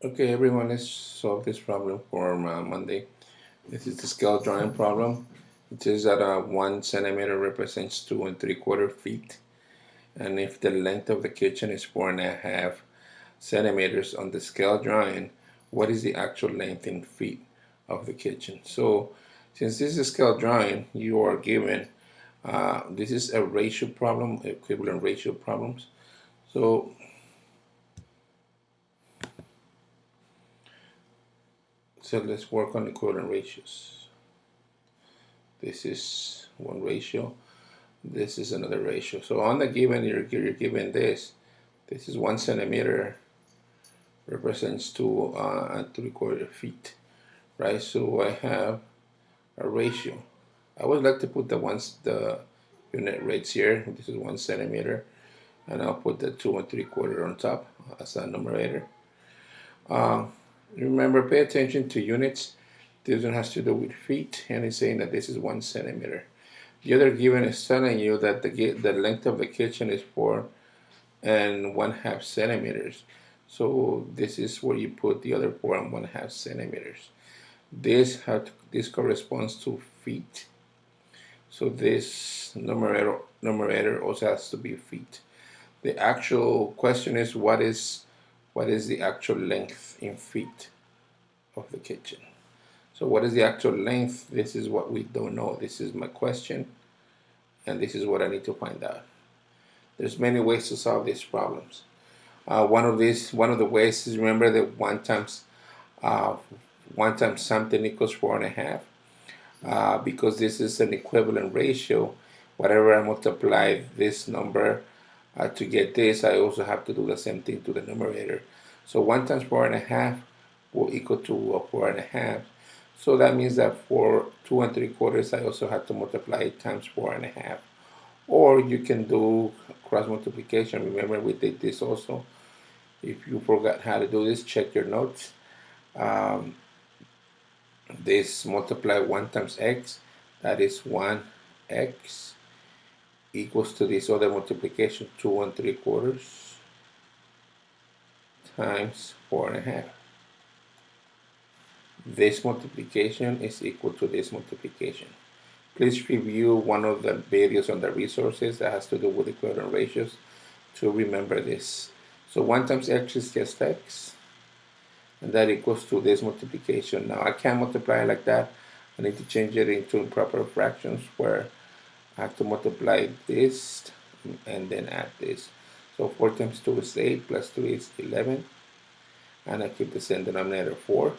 Okay, everyone, let's solve this problem for Monday. This is the scale drawing problem. It says that 1 centimeter represents 2 3/4 feet, and if the length of the kitchen is 4.5 centimeters on the scale drawing, what is the actual length in feet of the kitchen? So, since this is scale drawing, you are given this is a ratio problem, equivalent ratio problems. So, so let's work on equivalent ratios. This is one ratio. This is another ratio. So on the given, you're given this. This is 1 centimeter represents 2 3/4 feet, right? So I have a ratio. I would like to put the unit rates here. This is 1 centimeter, and I'll put the 2 3/4 on top as a numerator. Uh, Remember, pay attention to units. This one has to do with feet, and it's saying that this is 1 centimeter. The other given is telling you that the length of the kitchen is 4.5 centimeters. So this is where you put the other 4.5 centimeters. This corresponds to feet. So this numerator also has to be feet. The actual question is what is the actual length in feet of the kitchen? So what is the actual length? This is what we don't know. This is my question, and this is what I need to find out. There's many ways to solve these problems. One of the ways is, remember that uh, 1 times something equals 4.5. Because this is an equivalent ratio, whatever I multiply this number to get this, I also have to do the same thing to the numerator. So 1 times 4.5 will equal to 4.5. So that means that for 2 3/4, I also have to multiply it times 4.5. Or you can do cross multiplication. Remember, we did this also. If you forgot how to do this, check your notes. Um, this multiply 1 times x, that is 1x equals to this other multiplication, 2 1/3 times 4.5. This multiplication is equal to this multiplication. Please review one of the videos on the resources that has to do with equivalent ratios to remember this. So 1 times x is just x, and that equals to this multiplication. Now I can't multiply like that. I need to change it into improper fractions where I have to multiply this and then add this. So 4 times 2 is 8, plus 3 is 11, and I keep the same denominator 4.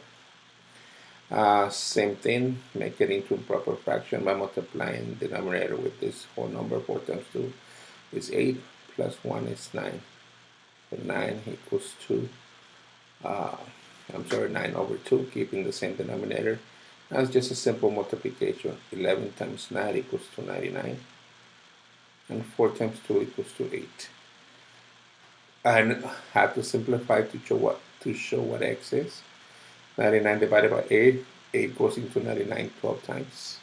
Same thing, make it into improper fraction by multiplying the denominator with this whole number. 4 times 2 is 8, plus 1 is 9. So 9 equals to, 9 over 2, keeping the same denominator. That's just a simple multiplication. 11 times 9 equals to 99. And 4 times 2 equals to 8. I have to simplify to show what x is. 99 divided by 8, 8 goes into 99 12 times.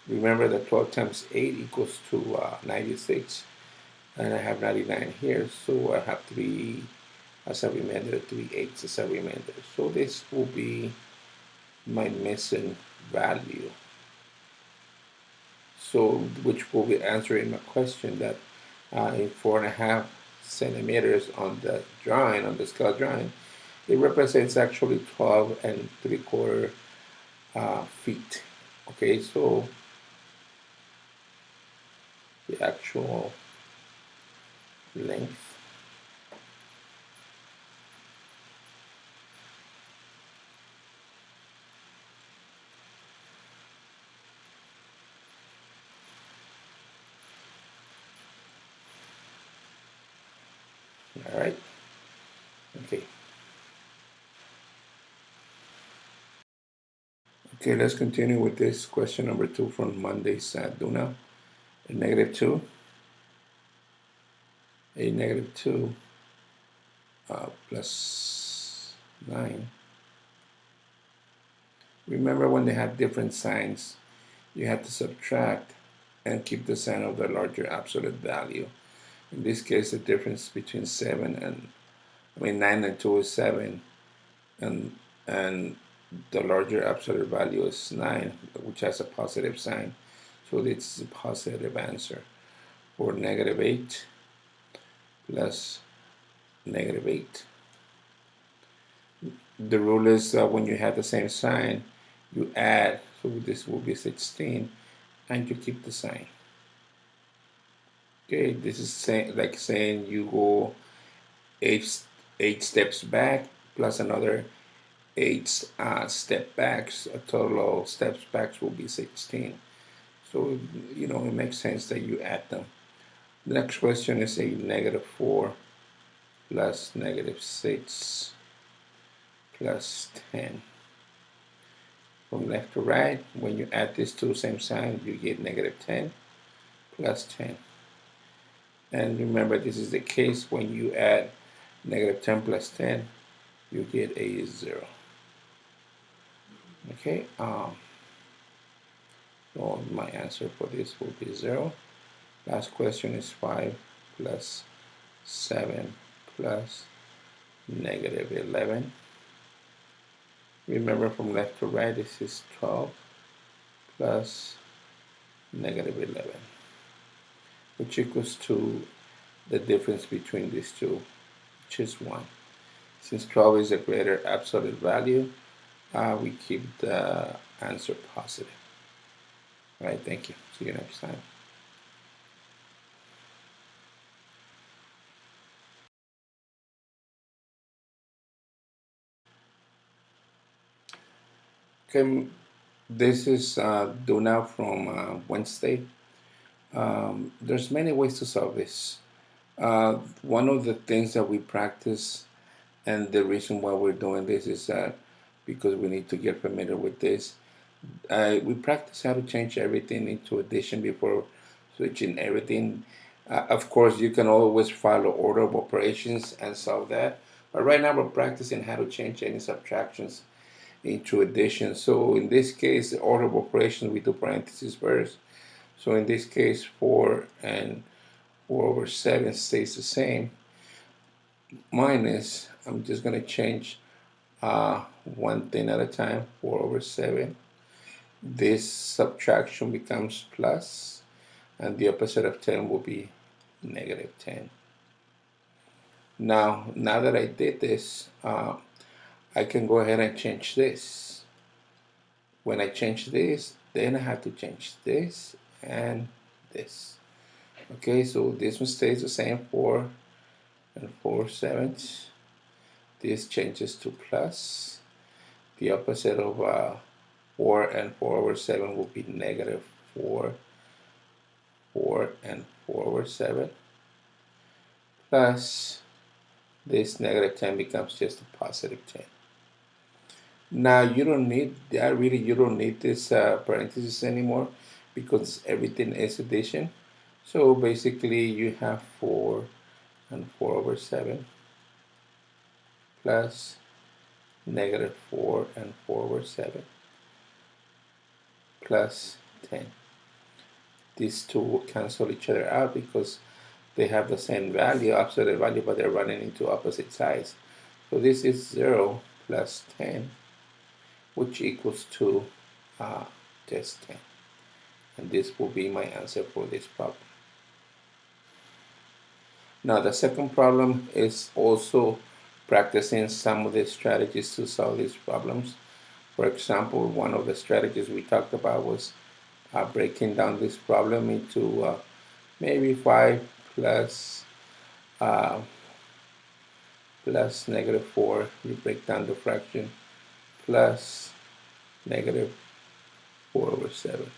Remember that 12 times 8 equals to 96, and I have 99 here, so I have 3 as a remainder, 3 eighths as a remainder. So this will be my missing value. So which will be answering my question that in 4.5 centimeters on the drawing, on the scale drawing, it represents actually 12 3/4 feet. Okay, so the actual length. All right. Okay. Okay, let's continue with this question number 2 from Monday's Duna. A negative 2. A negative 2 plus 9. Remember when they had different signs, you had to subtract and keep the sign of the larger absolute value. In this case, the difference between 7 and I mean, 9 and 2 is 7, and and the larger absolute value is 9, which has a positive sign. So this is a positive answer. For negative 8 plus negative 8. The rule is when you have the same sign, you add. So this will be 16, and you keep the sign. Okay, this is like saying you go eight steps back plus another eight step backs. A total of steps backs will be 16. So it makes sense that you add them. The next question is a negative 4 plus negative 6 plus 10. From left to right, when you add these two same signs, you get negative 10 plus 10. And remember, this is the case when you add negative 10 plus 10, you get a 0. Okay, so my answer for this will be 0. Last question is 5 plus 7 plus negative 11. Remember, from left to right, this is 12 plus negative 11, which equals to the difference between these two, which is 1. Since 12 is a greater absolute value, we keep the answer positive. All right, thank you. See you next time. Okay, this is due now from Wednesday. There's many ways to solve this. One of the things that we practice, and the reason why we're doing this is because we need to get familiar with this. We practice how to change everything into addition before switching everything. Of course, you can always follow order of operations and solve that. But right now, we're practicing how to change any subtractions into addition. So in this case, the order of operations, we do parentheses first. So in this case, 4 and 4 over 7 stays the same. Minus, I'm just going to change one thing at a time, 4 over 7. This subtraction becomes plus, and the opposite of 10 will be negative 10. Now that I did this, I can go ahead and change this. When I change this, then I have to change this and this. Okay, so this one stays the same, 4 and 4/7. This changes to plus. The opposite of 4 and 4 over 7 will be negative 4, 4 and 4 over 7. Plus, this negative 10 becomes just a positive 10. Now you don't need that, really. You don't need this parentheses anymore because everything is addition. So basically you have 4 and 4 over 7 plus negative 4 and 4 over 7 plus 10. These two will cancel each other out because they have the same value, absolute value, but they're running into opposite sides. So this is 0 plus 10, which equals to just 10. And this will be my answer for this problem. Now the second problem is also practicing some of the strategies to solve these problems. For example, one of the strategies we talked about was breaking down this problem into maybe 5 plus negative 4. You break down the fraction plus negative 4 over 7.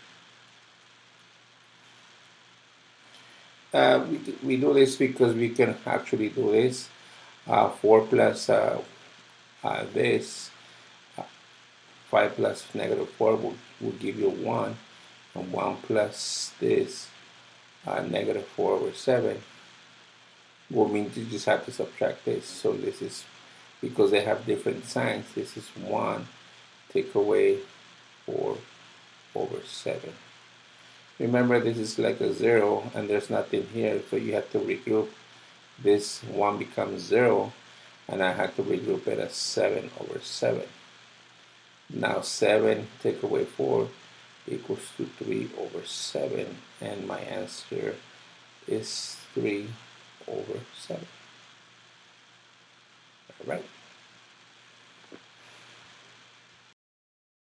We do this because we can actually do this. 4 plus this, 5 plus negative 4 will give you 1, and 1 plus this, negative 4 over 7, will mean you just have to subtract this. So this is, because they have different signs, this is 1, take away 4 over 7. Remember, this is like a 0, and there's nothing here, so you have to regroup. This 1 becomes 0, and I had to regroup it as 7 over 7. Now 7 take away 4 equals to 3 over 7, and my answer is 3 over 7. All right.